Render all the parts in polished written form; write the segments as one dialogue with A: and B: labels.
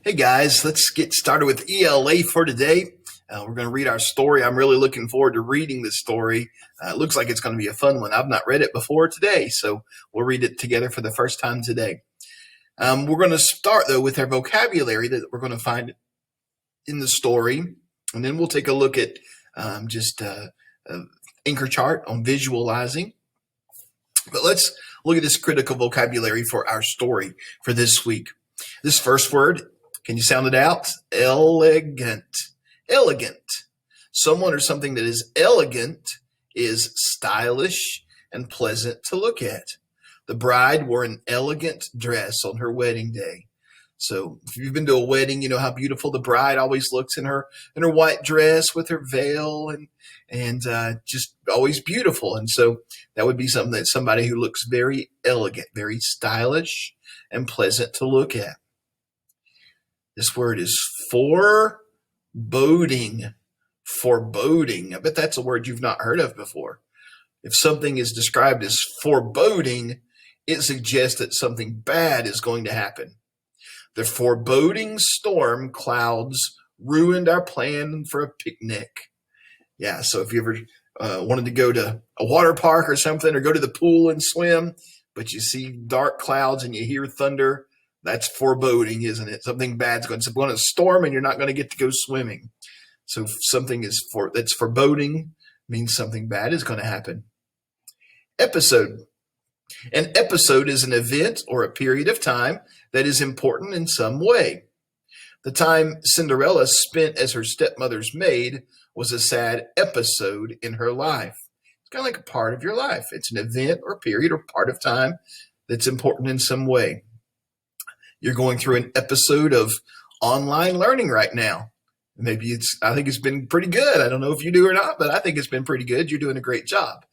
A: Hey guys, let's get started with ELA for today. We're going to read our story. I'm really looking forward to reading this story. It looks like it's going to be a fun one. I've not read it before today, so we'll read it together for the first time today. We're going to start, though, with our vocabulary that we're going to find in the story, and then we'll take a look at anchor chart on visualizing. But let's look at this critical vocabulary for our story for this week. This first word, can you sound it out? Elegant. Elegant. Someone or something that is elegant is stylish and pleasant to look at. The bride wore an elegant dress on her wedding day. So if you've been to a wedding, you know how beautiful the bride always looks in her white dress with her veil and just always beautiful. And so that would be somebody who looks very elegant, very stylish and pleasant to look at. This word is foreboding. Foreboding. I bet that's a word you've not heard of before. If something is described as foreboding, it suggests that something bad is going to happen. The foreboding storm clouds ruined our plan for a picnic. Yeah, so if you ever wanted to go to a water park or something, or go to the pool and swim, but you see dark clouds and you hear thunder, that's foreboding, isn't it? Something bad's going to storm and you're not going to get to go swimming. So something that's foreboding means something bad is going to happen. Episode. An episode is an event or a period of time that is important in some way. The time Cinderella spent as her stepmother's maid was a sad episode in her life. It's kind of like a part of your life. It's an event or period or part of time that's important in some way. You're going through an episode of online learning right now. I think it's been pretty good. I don't know if you do or not, but I think it's been pretty good. You're doing a great job.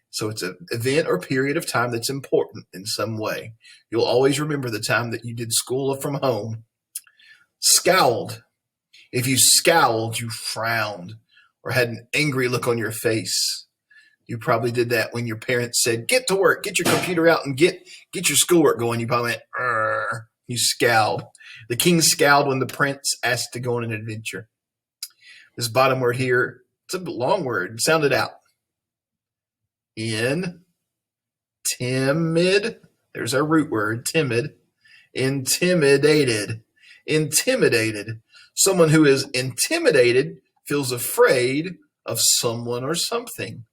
A: So it's an event or period of time that's important in some way. You'll always remember the time that you did school from home. Scowled. If you scowled, you frowned or had an angry look on your face. You probably did that when your parents said, get to work, get your computer out and get your schoolwork going. You probably went, "Arr." You scowled. The king scowled when the prince asked to go on an adventure. This bottom word here, it's a long word. Sound it out. Timid. There's our root word, timid. Intimidated. Intimidated. Someone who is intimidated feels afraid of someone or something.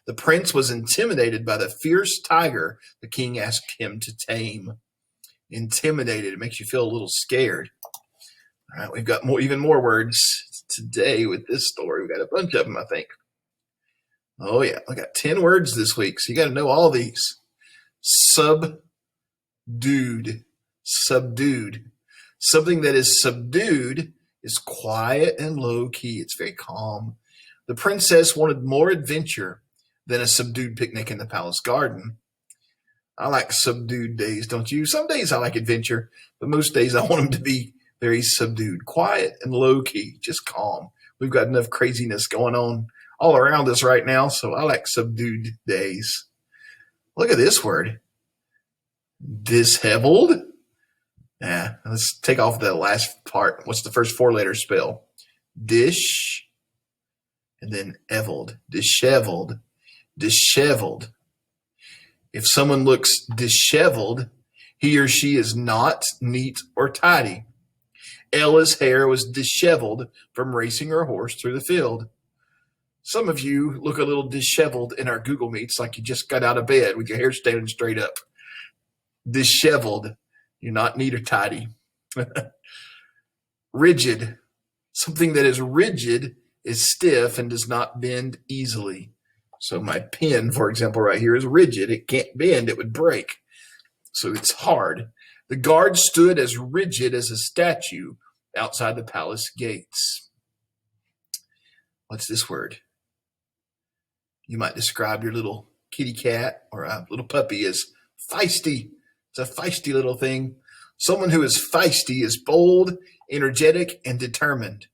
A: The prince was intimidated by the fierce tiger the king asked him to tame. Intimidated. It makes you feel a little scared. All right, we've got even more words today with this story. We've got a bunch of them, I think. Oh, yeah. I got 10 words this week, so you got to know all these. Subdued. Subdued. Something that is subdued is quiet and low-key. It's very calm. The princess wanted more adventure than a subdued picnic in the palace garden. I like subdued days, don't you? Some days I like adventure, but most days I want them to be very subdued, quiet and low-key, just calm. We've got enough craziness going on all around us right now, so I like subdued days. Look at this word. Disheveled. Yeah, let's take off the last part. What's the first 4 letters spell? Dish, and then eveled. Disheveled. Disheveled. If someone looks disheveled, he or she is not neat or tidy. Ella's hair was disheveled from racing her horse through the field. Some of you look a little disheveled in our Google Meets, like you just got out of bed with your hair standing straight up. Disheveled. You're not neat or tidy. Rigid. Something that is rigid is stiff and does not bend easily. So my pen, for example, right here is rigid. It can't bend. It would break. So it's hard. The guard stood as rigid as a statue outside the palace gates. What's this word? You might describe your little kitty cat or a little puppy as feisty. It's a feisty little thing. Someone who is feisty is bold, energetic, and determined.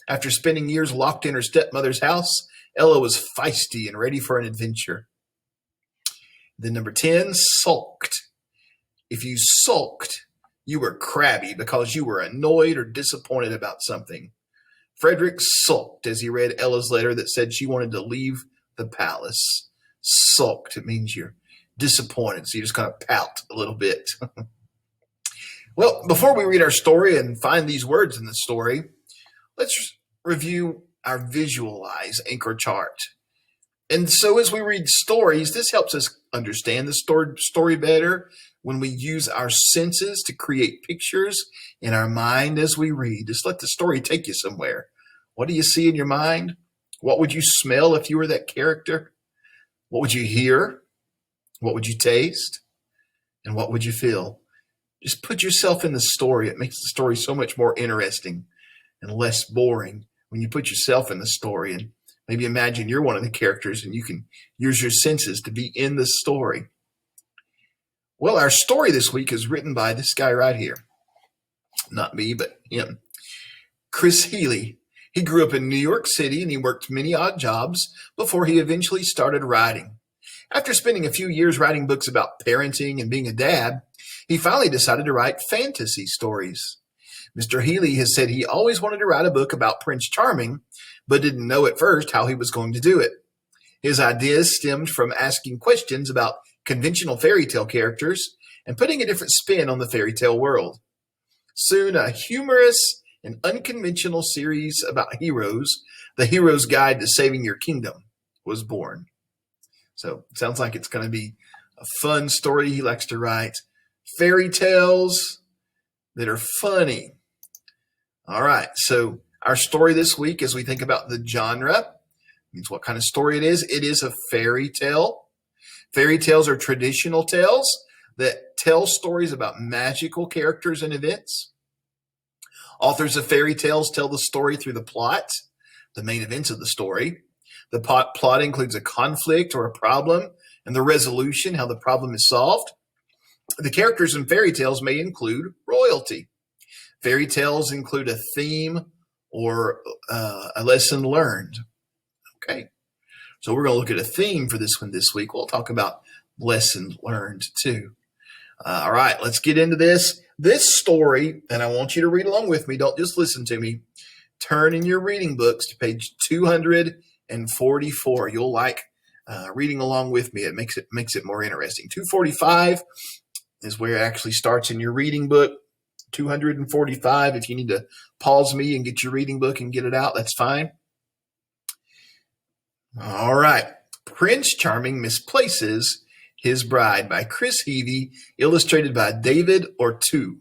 A: After spending years locked in her stepmother's house, Ella was feisty and ready for an adventure. Then number 10, sulked. If you sulked, You were crabby because you were annoyed or disappointed about something. Frederick sulked as he read Ella's letter that said she wanted to leave the palace. Sulked, it means you're disappointed, so you just kind of pout a little bit. Well, before we read our story and find these words in the story, let's review our visualize anchor chart. And so as we read stories, this helps us understand the story better when we use our senses to create pictures in our mind as we read. Just let the story take you somewhere. What do you see in your mind? What would you smell if you were that character? What would you hear? What would you taste? And what would you feel? Just put yourself in the story. It makes the story so much more interesting and less boring when you put yourself in the story, and maybe imagine you're one of the characters and you can use your senses to be in the story. Well, our story this week is written by this guy right here. Not me, but him. Chris Healy. He grew up in New York City and he worked many odd jobs before he eventually started writing. After spending a few years writing books about parenting and being a dad, he finally decided to write fantasy stories. Mr. Healy has said he always wanted to write a book about Prince Charming, but didn't know at first how he was going to do it. His ideas stemmed from asking questions about conventional fairy tale characters and putting a different spin on the fairy tale world. Soon, a humorous and unconventional series about heroes, The Hero's Guide to Saving Your Kingdom, was born. So it sounds like it's going to be a fun story. He likes to write fairy tales that are funny. All right, so our story this week, as we think about the genre, means what kind of story it is a fairy tale. Fairy tales are traditional tales that tell stories about magical characters and events. Authors of fairy tales tell the story through the plot, the main events of the story. The plot includes a conflict or a problem, and the resolution, how the problem is solved. The characters in fairy tales may include royalty. Fairy tales include a theme or a lesson learned. Okay, so we're going to look at a theme for this one this week. We'll talk about lessons learned too. All right, let's get into this. This story, and I want you to read along with me. Don't just listen to me. Turn in your reading books to page 244. You'll like reading along with me. It makes it more interesting. 245 is where it actually starts in your reading book. 245. If you need to pause me and get your reading book and get it out, that's fine. All right. Prince Charming Misplaces His Bride by Chris Healy, illustrated by David Ortu.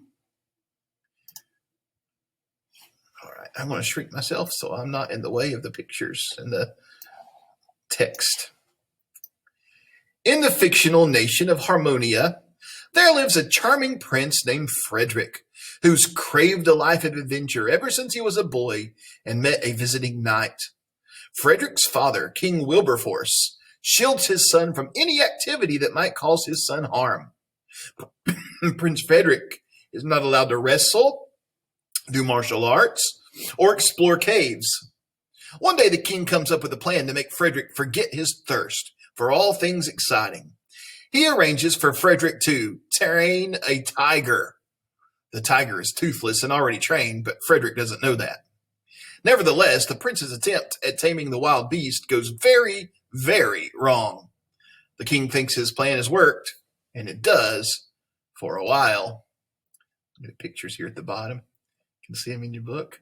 A: All right. I'm going to shrink myself so I'm not in the way of the pictures and the text. In the fictional nation of Harmonia, there lives a charming prince named Frederick, who's craved a life of adventure ever since he was a boy and met a visiting knight. Frederick's father, King Wilberforce, shields his son from any activity that might cause his son harm. Prince Frederick is not allowed to wrestle, do martial arts, or explore caves. One day the king comes up with a plan to make Frederick forget his thirst for all things exciting. He arranges for Frederick to train a tiger. The tiger is toothless and already trained, but Frederick doesn't know that. Nevertheless, the prince's attempt at taming the wild beast goes very, very wrong. The king thinks his plan has worked, and it does for a while. Get pictures here at the bottom. You can see them in your book.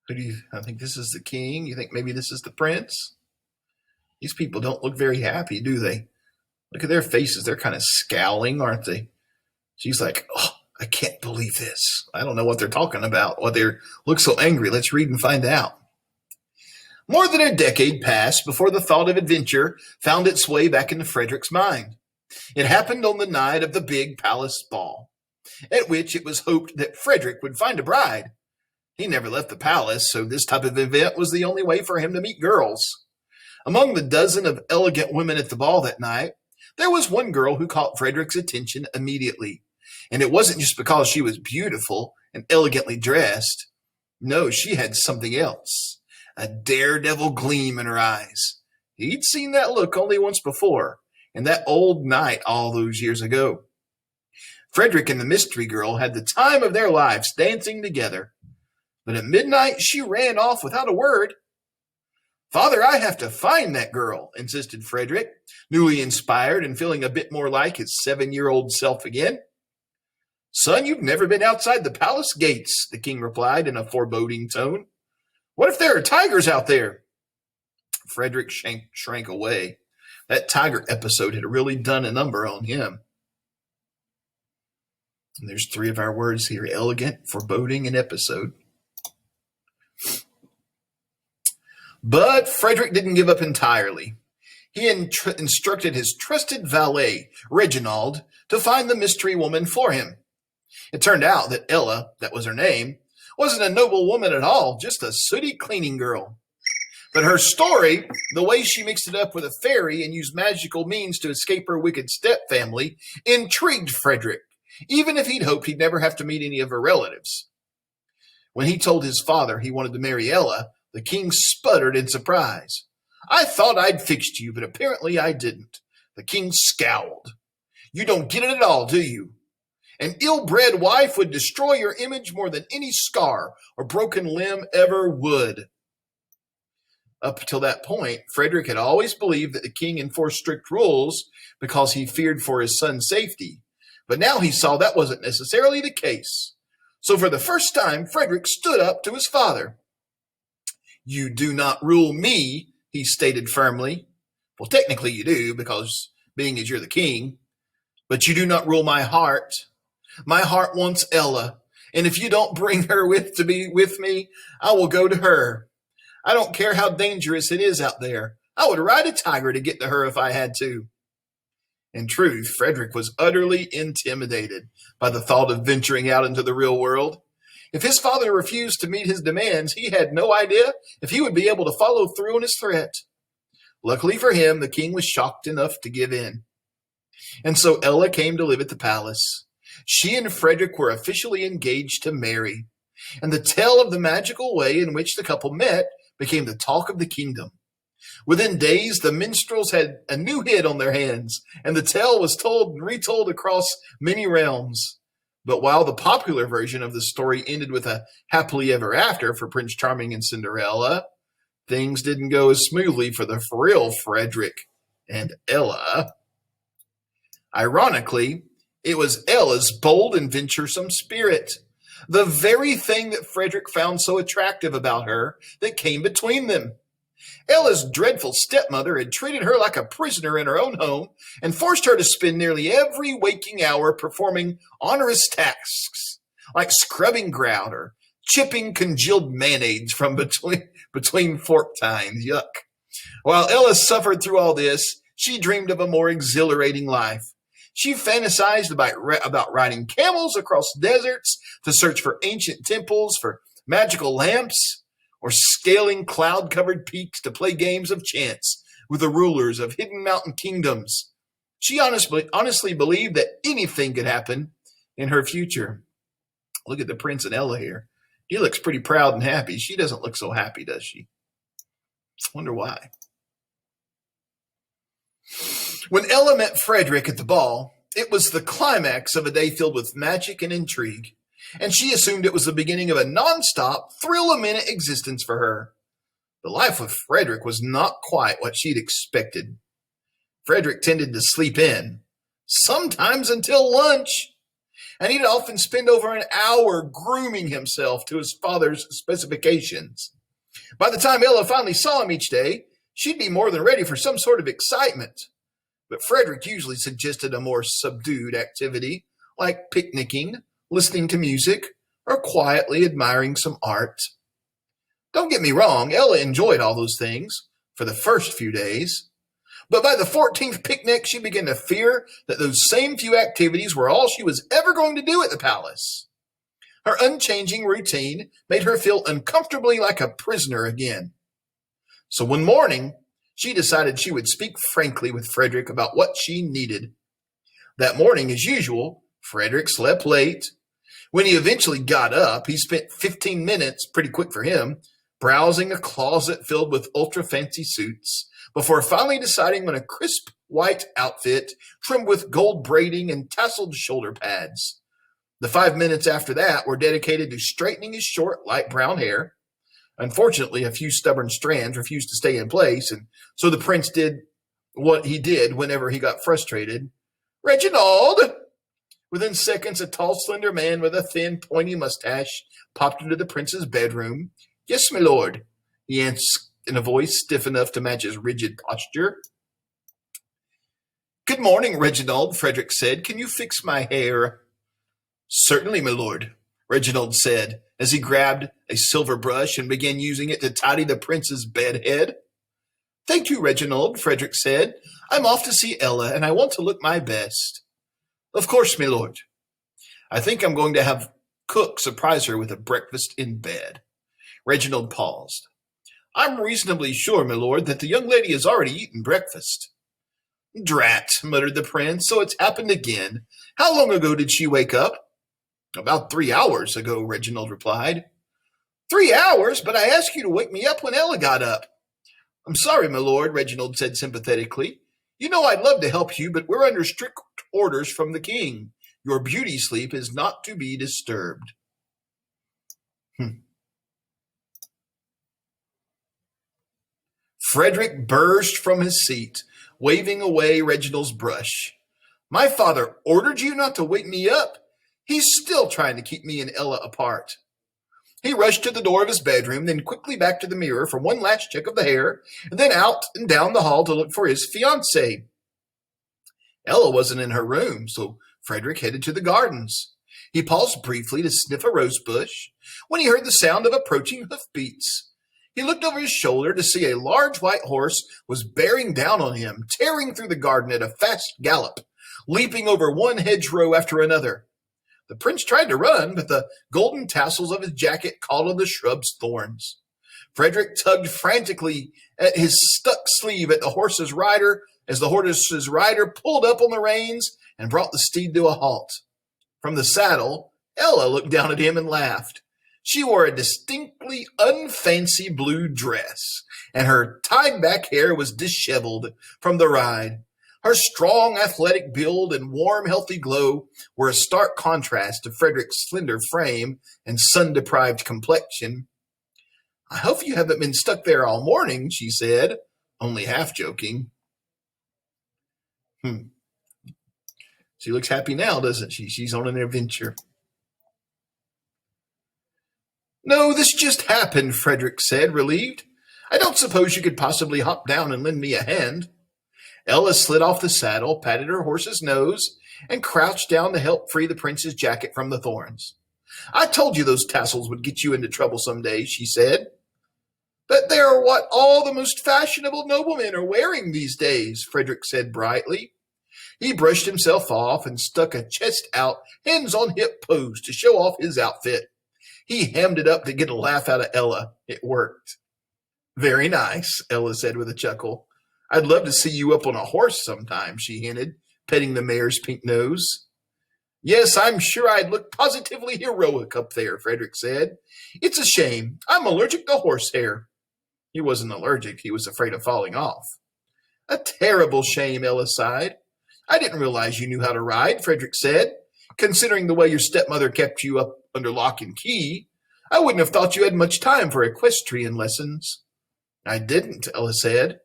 A: I think this is the king. You think maybe this is the prince? These people don't look very happy, do they? Look at their faces. They're kind of scowling, aren't they? She's like, oh, I can't believe this. I don't know what they're talking about. They look so angry. Let's read and find out. More than a decade passed before the thought of adventure found its way back into Frederick's mind. It happened on the night of the big palace ball, at which it was hoped that Frederick would find a bride. He never left the palace, so this type of event was the only way for him to meet girls. Among the dozen of elegant women at the ball that night, there was one girl who caught Frederick's attention immediately. And it wasn't just because she was beautiful and elegantly dressed. No, she had something else, a daredevil gleam in her eyes. He'd seen that look only once before, and that old night all those years ago. Frederick and the mystery girl had the time of their lives dancing together. But at midnight, she ran off without a word. "Father, I have to find that girl," insisted Frederick, newly inspired and feeling a bit more like his 7-year-old self again. "Son, you've never been outside the palace gates," the king replied in a foreboding tone. "What if there are tigers out there?" Frederick shrank away. That tiger episode had really done a number on him. And there's 3 of our words here: elegant, foreboding, and episode. But Frederick didn't give up entirely. He instructed his trusted valet, Reginald, to find the mystery woman for him. It turned out that Ella, that was her name, wasn't a noble woman at all, just a sooty cleaning girl. But her story, the way she mixed it up with a fairy and used magical means to escape her wicked stepfamily, intrigued Frederick, even if he'd hoped he'd never have to meet any of her relatives. When he told his father he wanted to marry Ella, the king sputtered in surprise. "I thought I'd fixed you, but apparently I didn't." The king scowled. "You don't get it at all, do you? An ill-bred wife would destroy your image more than any scar or broken limb ever would." Up till that point, Frederick had always believed that the king enforced strict rules because he feared for his son's safety. But now he saw that wasn't necessarily the case. So for the first time, Frederick stood up to his father. "You do not rule me," he stated firmly. "Well, technically you do, because being as you're the king. But you do not rule my heart. My heart wants Ella, and if you don't bring her to be with me, I will go to her. I don't care how dangerous it is out there. I would ride a tiger to get to her if I had to." In truth, Frederick was utterly intimidated by the thought of venturing out into the real world. If his father refused to meet his demands, he had no idea if he would be able to follow through on his threat. Luckily for him, the king was shocked enough to give in. And so Ella came to live at the palace. She and Frederick were officially engaged to marry, and the tale of the magical way in which the couple met became the talk of the kingdom. Within days, the minstrels had a new hit on their hands, and the tale was told and retold across many realms. But while the popular version of the story ended with a happily ever after for Prince Charming and Cinderella, things didn't go as smoothly for the real Frederick and Ella. Ironically, it was Ella's bold and venturesome spirit, the very thing that Frederick found so attractive about her, that came between them. Ella's dreadful stepmother had treated her like a prisoner in her own home and forced her to spend nearly every waking hour performing onerous tasks, like scrubbing grout or chipping congealed mayonnaise from between fork tines. Yuck. While Ella suffered through all this, she dreamed of a more exhilarating life. She fantasized about riding camels across deserts to search for ancient temples, for magical lamps, or scaling cloud-covered peaks to play games of chance with the rulers of hidden mountain kingdoms. She honestly believed that anything could happen in her future. Look at the Prince and Ella here. He looks pretty proud and happy. She doesn't look so happy, does she? Wonder why. When Ella met Frederick at the ball, it was the climax of a day filled with magic and intrigue, and she assumed it was the beginning of a non-stop, thrill-a-minute existence for her. The life with Frederick was not quite what she'd expected. Frederick tended to sleep in, sometimes until lunch, and he'd often spend over an hour grooming himself to his father's specifications. By the time Ella finally saw him each day, she'd be more than ready for some sort of excitement. But Frederick usually suggested a more subdued activity, like picnicking, listening to music, or quietly admiring some art. Don't get me wrong, Ella enjoyed all those things for the first few days. But by the 14th picnic, she began to fear that those same few activities were all she was ever going to do at the palace. Her unchanging routine made her feel uncomfortably like a prisoner again. So one morning, she decided she would speak frankly with Frederick about what she needed. That morning, as usual, Frederick slept late. When he eventually got up, he spent 15 minutes, pretty quick for him, browsing a closet filled with ultra-fancy suits before finally deciding on a crisp white outfit trimmed with gold braiding and tasseled shoulder pads. The 5 minutes after that were dedicated to straightening his short, light brown hair. Unfortunately, a few stubborn strands refused to stay in place, and so the prince did what he did whenever he got frustrated. "Reginald!" Within seconds, a tall, slender man with a thin, pointy mustache popped into the prince's bedroom. "Yes, my lord," he answered in a voice stiff enough to match his rigid posture. "Good morning, Reginald," Frederick said. "Can you fix my hair?" "Certainly, my lord," Reginald said, as he grabbed a silver brush and began using it to tidy the prince's bed head. "Thank you, Reginald," Frederick said. "I'm off to see Ella, and I want to look my best." "Of course, my lord. I think I'm going to have cook surprise her with a breakfast in bed." Reginald paused. "I'm reasonably sure, my lord, that the young lady has already eaten breakfast." "Drat," muttered the prince, "so it's happened again. How long ago did she wake up?" "About 3 hours ago," Reginald replied. "3 hours? But I asked you to wake me up when Ella got up." "I'm sorry, my lord," Reginald said sympathetically. "You know I'd love to help you, but we're under strict orders from the king. Your beauty sleep is not to be disturbed." Frederick burst from his seat, waving away Reginald's brush. "My father ordered you not to wake me up? He's still trying to keep me and Ella apart." He rushed to the door of his bedroom, then quickly back to the mirror for one last check of the hair, and then out and down the hall to look for his fiancée. Ella wasn't in her room, so Frederick headed to the gardens. He paused briefly to sniff a rose bush when he heard the sound of approaching hoofbeats. He looked over his shoulder to see a large white horse was bearing down on him, tearing through the garden at a fast gallop, leaping over one hedgerow after another. The prince tried to run, but the golden tassels of his jacket caught on the shrub's thorns. Frederick tugged frantically at his stuck sleeve at the horse's rider as the horse's rider pulled up on the reins and brought the steed to a halt. From the saddle, Ella looked down at him and laughed. She wore a distinctly unfancy blue dress, and her tied-back hair was disheveled from the ride. Her strong, athletic build and warm, healthy glow were a stark contrast to Frederick's slender frame and sun-deprived complexion. "I hope you haven't been stuck there all morning," she said, only half joking. She looks happy now, doesn't she? She's on an adventure. "No, this just happened," Frederick said, relieved. "I don't suppose you could possibly hop down and lend me a hand." Ella slid off the saddle, patted her horse's nose, and crouched down to help free the prince's jacket from the thorns. "I told you those tassels would get you into trouble some day," she said. "But they're what all the most fashionable noblemen are wearing these days," Frederick said brightly. He brushed himself off and stuck a chest-out, hands-on-hip pose to show off his outfit. He hemmed it up to get a laugh out of Ella. It worked. "Very nice," Ella said with a chuckle. "I'd love to see you up on a horse sometime," she hinted, petting the mare's pink nose. "Yes, I'm sure I'd look positively heroic up there," Frederick said. "It's a shame. I'm allergic to horsehair." He wasn't allergic. He was afraid of falling off. "A terrible shame," Ella sighed. "I didn't realize you knew how to ride," Frederick said. "Considering the way your stepmother kept you up under lock and key, I wouldn't have thought you had much time for equestrian lessons." "I didn't," Ella said.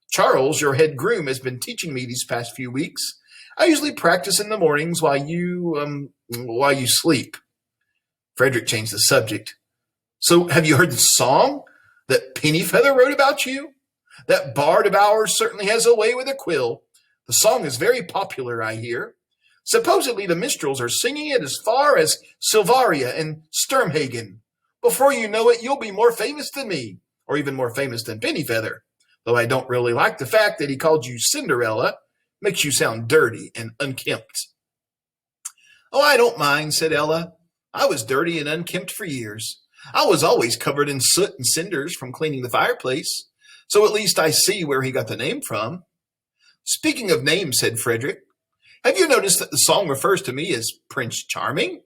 A: "Charles, your head groom, has been teaching me these past few weeks. I usually practice in the mornings while you sleep." Frederick changed the subject. "So have you heard the song that Pennyfeather wrote about you? That bard of ours certainly has a way with a quill. The song is very popular, I hear. Supposedly the minstrels are singing it as far as Silvaria and Sturmhagen. Before you know it, you'll be more famous than me, or even more famous than Pennyfeather, though I don't really like the fact that he called you Cinderella. Makes you sound dirty and unkempt." "Oh, I don't mind," said Ella. "I was dirty and unkempt for years. I was always covered in soot and cinders from cleaning the fireplace, so at least I see where he got the name from." "Speaking of names," said Frederick, "have you noticed that the song refers to me as Prince Charming?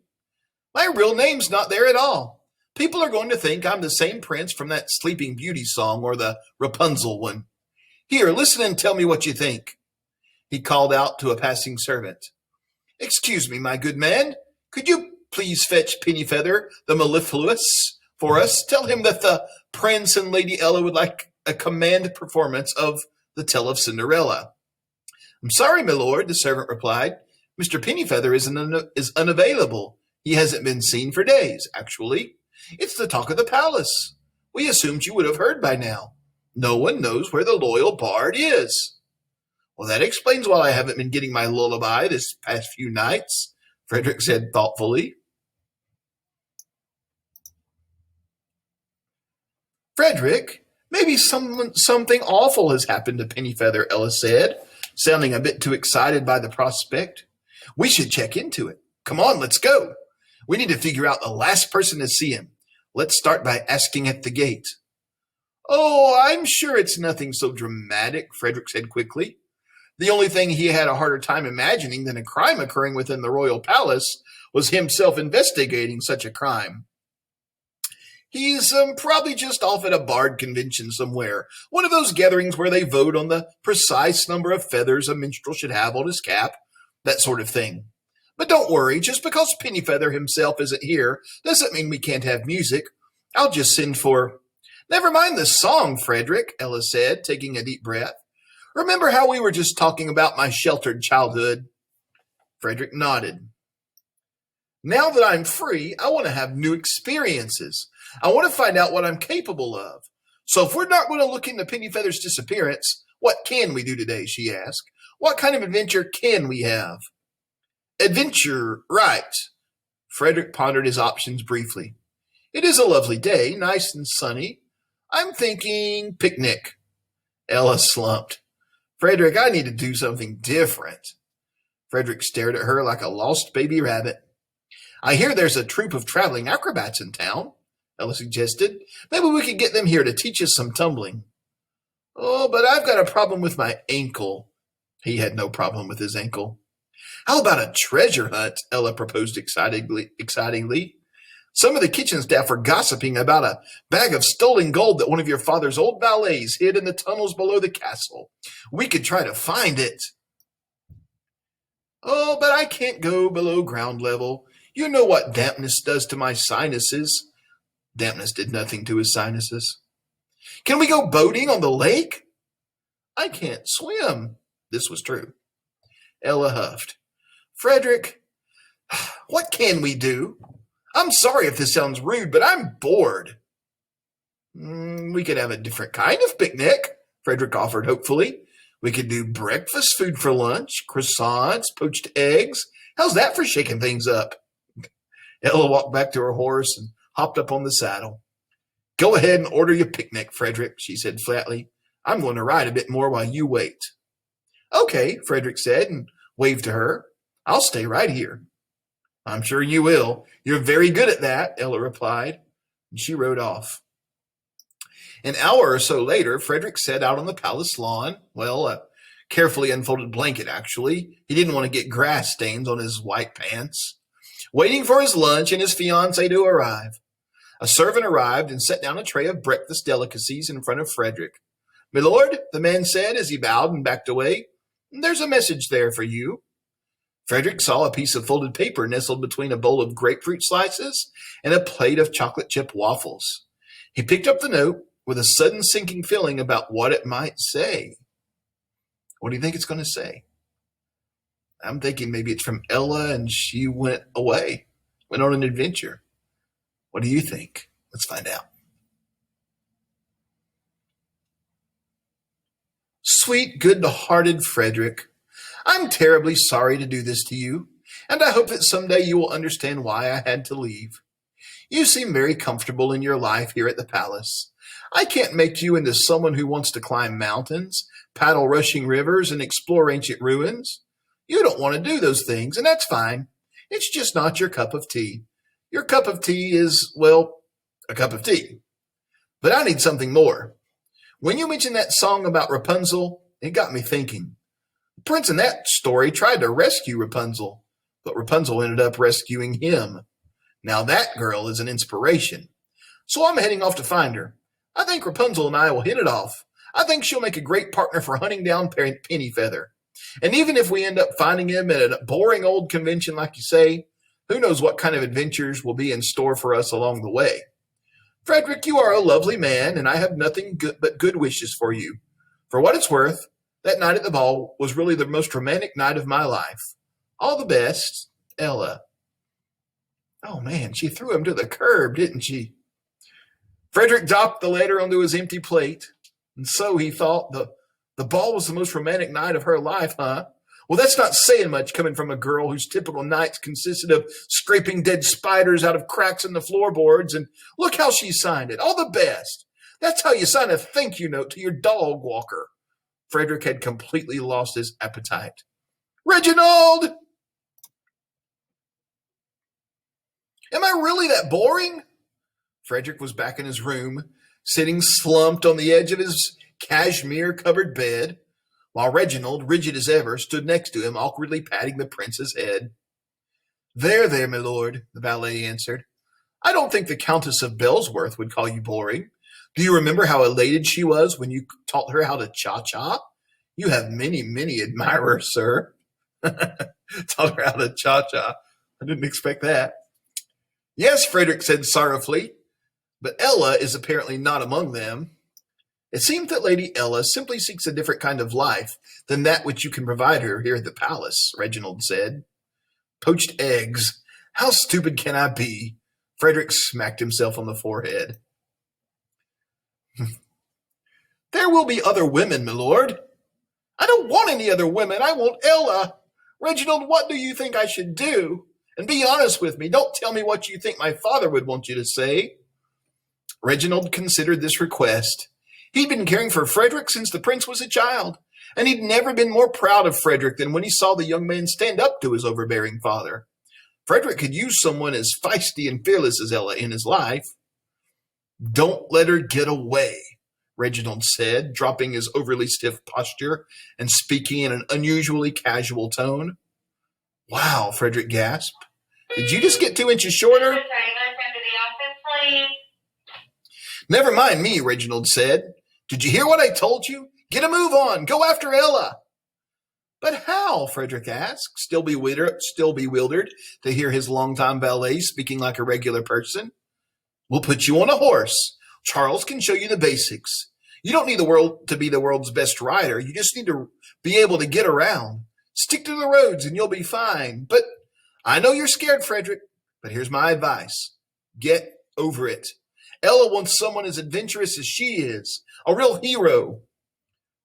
A: My real name's not there at all. People are going to think I'm the same prince from that Sleeping Beauty song or the Rapunzel one. Here, listen and tell me what you think." he called out to a passing servant. Excuse me, my good man. Could you please fetch Pennyfeather, the mellifluous, for us? Tell him that the Prince and Lady Ella would like a command performance of The Tale of Cinderella. I'm sorry, my lord, the servant replied. Mr. Pennyfeather is unavailable. He hasn't been seen for days, actually. It's the talk of the palace. We assumed you would have heard by now. No one knows where the loyal bard is. Well, that explains why I haven't been getting my lullaby this past few nights, Frederick said thoughtfully. Frederick, maybe something awful has happened to Pennyfeather, Ella said, sounding a bit too excited by the prospect. We should check into it. Come on, let's go. We need to figure out the last person to see him. Let's start by asking at the gate. Oh, I'm sure it's nothing so dramatic, Frederick said quickly. The only thing he had a harder time imagining than a crime occurring within the royal palace was himself investigating such a crime. He's probably just off at a bard convention somewhere, one of those gatherings where they vote on the precise number of feathers a minstrel should have on his cap, that sort of thing. But don't worry, just because Pennyfeather himself isn't here doesn't mean we can't have music. I'll just send for... Never mind the song, Frederick, Ella said, taking a deep breath. Remember how we were just talking about my sheltered childhood? Frederick nodded. Now that I'm free, I want to have new experiences. I want to find out what I'm capable of. So if we're not going to look into Pennyfeather's disappearance, what can we do today, she asked. What kind of adventure can we have? Adventure, right. Frederick pondered his options briefly. It is a lovely day, nice and sunny. I'm thinking picnic. Ella slumped. Frederick, I need to do something different. Frederick stared at her like a lost baby rabbit. I hear there's a troupe of traveling acrobats in town, Ella suggested. Maybe we could get them here to teach us some tumbling. Oh, but I've got a problem with my ankle. He had no problem with his ankle. How about a treasure hunt? Ella proposed excitingly. Some of the kitchen staff were gossiping about a bag of stolen gold that one of your father's old valets hid in the tunnels below the castle. We could try to find it. Oh, but I can't go below ground level. You know what dampness does to my sinuses. Dampness did nothing to his sinuses. Can we go boating on the lake? I can't swim. This was true. Ella huffed. Frederick, what can we do? I'm sorry if this sounds rude, but I'm bored. We could have a different kind of picnic, Frederick offered hopefully. We could do breakfast food for lunch, croissants, poached eggs. How's that for shaking things up? Ella walked back to her horse and hopped up on the saddle. Go ahead and order your picnic, Frederick, she said flatly. I'm going to ride a bit more while you wait. Okay, Frederick said and waved to her. I'll stay right here. I'm sure you will. You're very good at that, Ella replied, and she rode off. An hour or so later, Frederick set out on the palace lawn. Well, a carefully unfolded blanket, actually. He didn't want to get grass stains on his white pants. Waiting for his lunch and his fiancée to arrive. A servant arrived and set down a tray of breakfast delicacies in front of Frederick. My lord, the man said as he bowed and backed away, there's a message there for you. Frederick saw a piece of folded paper nestled between a bowl of grapefruit slices and a plate of chocolate chip waffles. He picked up the note with a sudden sinking feeling about what it might say. What do you think it's going to say? I'm thinking maybe it's from Ella and she went away, went on an adventure. What do you think? Let's find out. Sweet, good-hearted Frederick, I'm terribly sorry to do this to you, and I hope that someday you will understand why I had to leave. You seem very comfortable in your life here at the palace. I can't make you into someone who wants to climb mountains, paddle rushing rivers, and explore ancient ruins. You don't want to do those things, and that's fine. It's just not your cup of tea. Your cup of tea is, well, a cup of tea. But I need something more. When you mentioned that song about Rapunzel, it got me thinking. The prince in that story tried to rescue Rapunzel, but Rapunzel ended up rescuing him. Now that girl is an inspiration. So I'm heading off to find her. I think Rapunzel and I will hit it off. I think she'll make a great partner for hunting down Pennyfeather. And even if we end up finding him at a boring old convention, like you say, who knows what kind of adventures will be in store for us along the way. Frederick, you are a lovely man, and I have nothing but good wishes for you. For what it's worth, that night at the ball was really the most romantic night of my life. All the best, Ella. Oh, man, she threw him to the curb, didn't she? Frederick dropped the letter onto his empty plate, and so he thought the ball was the most romantic night of her life, huh? Well, that's not saying much coming from a girl whose typical nights consisted of scraping dead spiders out of cracks in the floorboards, and look how she signed it. All the best. That's how you sign a thank you note to your dog walker. Frederick had completely lost his appetite. Reginald! Am I really that boring? Frederick was back in his room, sitting slumped on the edge of his cashmere-covered bed, while Reginald, rigid as ever, stood next to him, awkwardly patting the prince's head. There, my lord, the valet answered. I don't think the Countess of Bellsworth would call you boring. Do you remember how elated she was when you taught her how to cha-cha? You have many, many admirers, sir. Taught her how to cha-cha. I didn't expect that. Yes, Frederick said sorrowfully, but Ella is apparently not among them. It seems that Lady Ella simply seeks a different kind of life than that which you can provide her here at the palace, Reginald said. Poached eggs. How stupid can I be? Frederick smacked himself on the forehead. There will be other women, my lord. I don't want any other women. I want Ella. Reginald, what do you think I should do? And be honest with me. Don't tell me what you think my father would want you to say. Reginald considered this request. He'd been caring for Frederick since the prince was a child, and he'd never been more proud of Frederick than when he saw the young man stand up to his overbearing father. Frederick could use someone as feisty and fearless as Ella in his life. Don't let her get away, Reginald said, dropping his overly stiff posture and speaking in an unusually casual tone. Wow, Frederick gasped. Did you just get 2 inches shorter? Never mind me, Reginald said. Did you hear what I told you? Get a move on. Go after Ella. But how? Frederick asked, still bewildered to hear his longtime valet speaking like a regular person. We'll put you on a horse. Charles can show you the basics. You don't need the world to be the world's best rider. You just need to be able to get around. Stick to the roads and you'll be fine. But I know you're scared, Frederick, but here's my advice. Get over it. Ella wants someone as adventurous as she is, a real hero.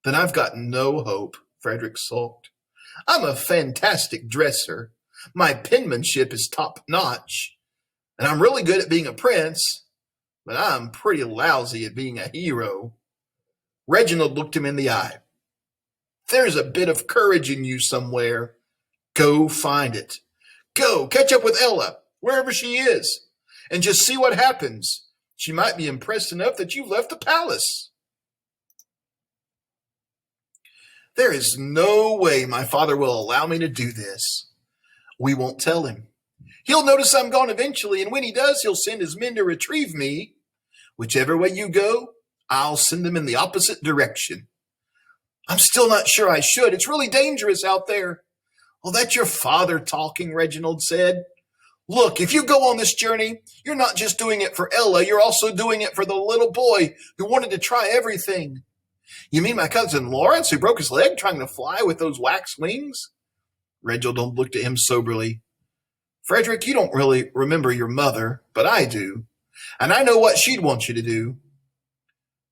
A: Then I've got no hope, Frederick sulked. I'm a fantastic dresser. My penmanship is top-notch, and I'm really good at being a prince, but I'm pretty lousy at being a hero. Reginald looked him in the eye. There's a bit of courage in you somewhere. Go find it. Go, catch up with Ella, wherever she is, and just see what happens. She might be impressed enough that you've left the palace. There is no way my father will allow me to do this. We won't tell him. He'll notice I'm gone eventually, and when he does, he'll send his men to retrieve me. Whichever way you go, I'll send them in the opposite direction. I'm still not sure I should. It's really dangerous out there. Well, that's your father talking, Reginald said. Look, if you go on this journey, you're not just doing it for Ella, you're also doing it for the little boy who wanted to try everything. You mean my cousin Lawrence, who broke his leg trying to fly with those wax wings? Reginald looked at him soberly. Frederick, you don't really remember your mother, but I do. And I know what she'd want you to do.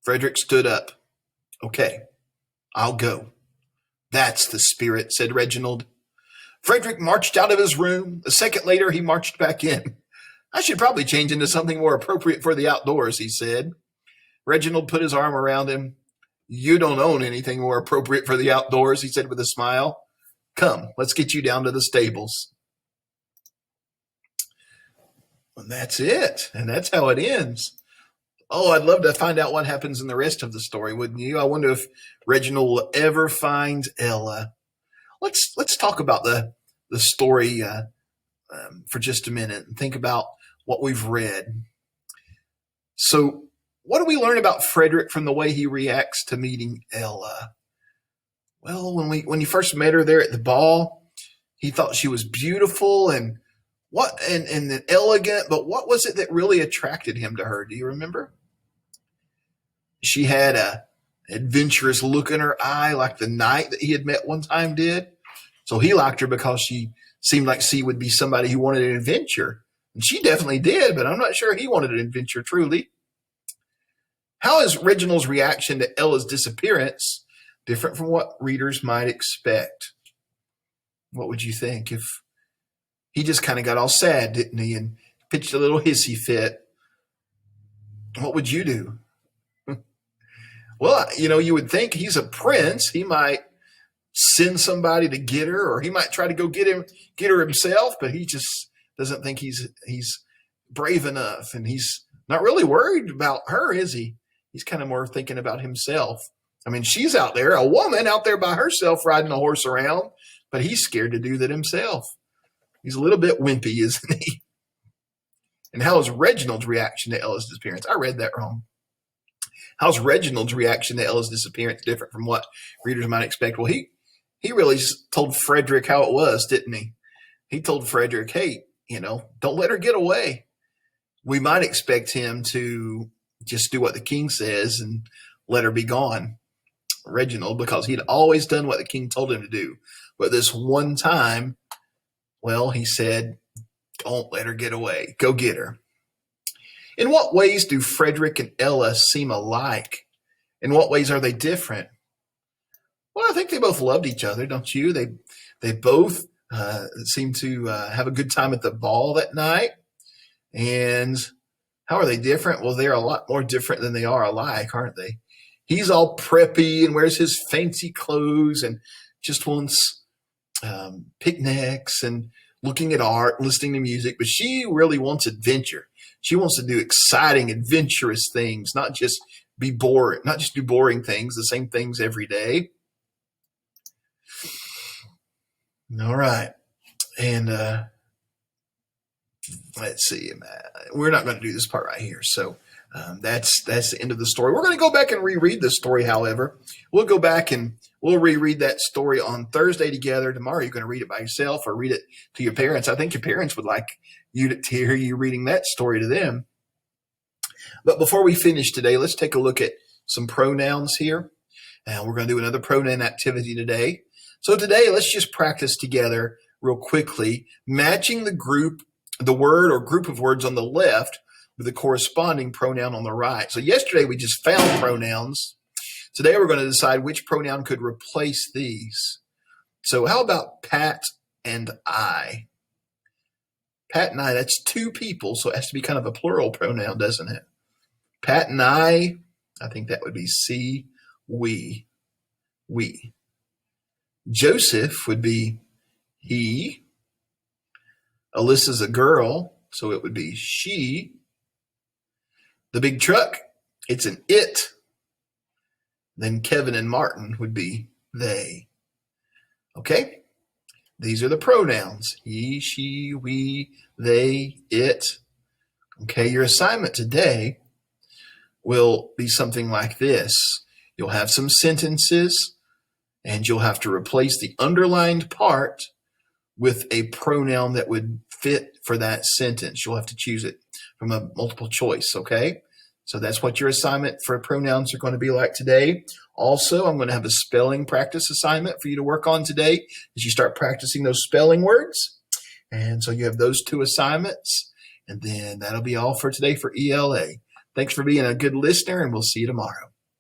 A: Frederick stood up. Okay, I'll go. That's the spirit, said Reginald. Frederick marched out of his room. A second later, he marched back in. I should probably change into something more appropriate for the outdoors, he said. Reginald put his arm around him. You don't own anything more appropriate for the outdoors, he said with a smile. Come, let's get you down to the stables. And that's it. And that's how it ends. Oh, I'd love to find out what happens in the rest of the story, wouldn't you? I wonder if Reginald will ever find Ella. Let's talk about the story for just a minute and think about what we've read. So what do we learn about Frederick from the way he reacts to meeting Ella? Well, when you first met her there at the ball, he thought she was beautiful and elegant, but what was it that really attracted him to her? Do you remember? She had a adventurous look in her eye, like the knight that he had met one time did. So he liked her because she seemed like she would be somebody who wanted an adventure. And she definitely did, but I'm not sure he wanted an adventure truly. How is Reginald's reaction to Ella's disappearance different from what readers might expect? What would you think if he just kind of got all sad, didn't he, and pitched a little hissy fit? What would you do? Well, you would think he's a prince. He might send somebody to get her, or he might try to go get her himself, but he just doesn't think he's brave enough, and he's not really worried about her, is he? He's kind of more thinking about himself. I mean, she's out there, a woman out there by herself riding a horse around, but he's scared to do that himself. He's a little bit wimpy, isn't he? And how is Reginald's reaction to Ella's disappearance? I read that wrong. How's Reginald's reaction to Ella's disappearance different from what readers might expect? Well, he really told Frederick how it was, didn't he? He told Frederick, hey, don't let her get away. We might expect him to just do what the king says and let her be gone, Reginald, because he'd always done what the king told him to do. But this one time, well, he said, don't let her get away. Go get her. In what ways do Frederick and Ella seem alike? In what ways are they different? Well, I think they both loved each other, don't you? They both seem to have a good time at the ball that night. And how are they different? Well, they're a lot more different than they are alike, aren't they? He's all preppy and wears his fancy clothes and just wants picnics and looking at art, listening to music. But she really wants adventure. She wants to do exciting, adventurous things, not just do boring things, the same things every day. All right. And let's see. We're not going to do this part right here. So that's the end of the story. We're going to go back and reread the story, however. We'll go back and we'll reread that story on Thursday together. Tomorrow you're going to read it by yourself or read it to your parents. I think your parents would like you to hear you reading that story to them. But before we finish today, let's take a look at some pronouns here. And we're going to do another pronoun activity today. So today, let's just practice together real quickly, matching the word or group of words on the left with the corresponding pronoun on the right. So yesterday, we just found pronouns. Today, we're going to decide which pronoun could replace these. So how about Pat and I? Pat and I, that's two people, so it has to be kind of a plural pronoun, doesn't it? Pat and I think that would be she, we. Joseph would be he. Alyssa's a girl, so it would be she. The big truck, it's an it. Then Kevin and Martin would be they. Okay? These are the pronouns. He, she, we, they, it. Okay, your assignment today will be something like this. You'll have some sentences, and you'll have to replace the underlined part with a pronoun that would fit for that sentence. You'll have to choose it from a multiple choice, okay? So that's what your assignment for pronouns are going to be like today. Also, I'm going to have a spelling practice assignment for you to work on today as you start practicing those spelling words. And so you have those two assignments, and then that'll be all for today for ELA. Thanks for being a good listener, and we'll see you tomorrow.